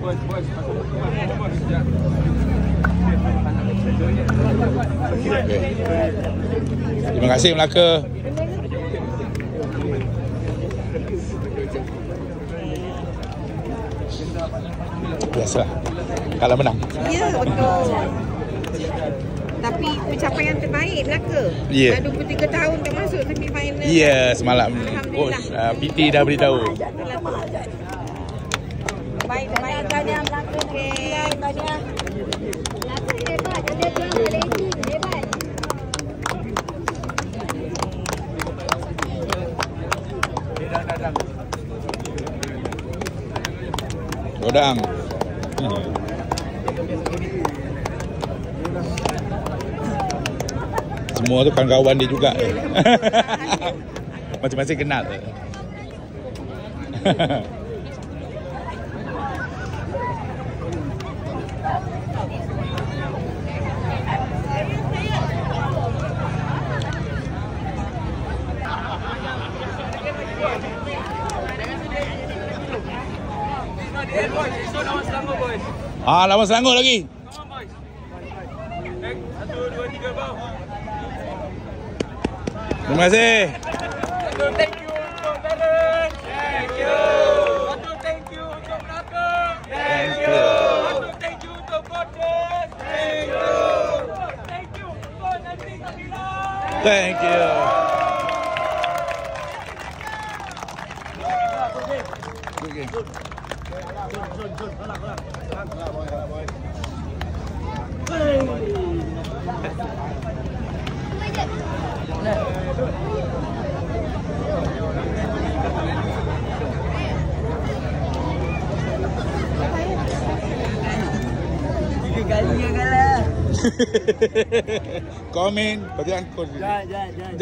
Okay. Terima kasih Melaka. Biasalah kalah menang. Ya, betul. Tapi pencapaian terbaik Melaka. Ya. Dah 23 tahun tak masuk semi final. Ya, semalam coach PT dah beritahu. Baik, baik. Tahniah Melaka. Okey. Tahniah. Melaka hebat. Dia jual ranking. Hebat. Godang. Semua tu kawan-kawan dia juga. Masing-masing kenal. Lawan Selangor lagi. Terima kasih. Thank you untuk Darren. Thank you. Thank you untuk Melaka. Thank you. Thank you untuk coaches. Thank you. Thank you untuk Nanti Sabila. Thank you. Tiga kali yang kalah. Komen, bagi angkut. Jangan.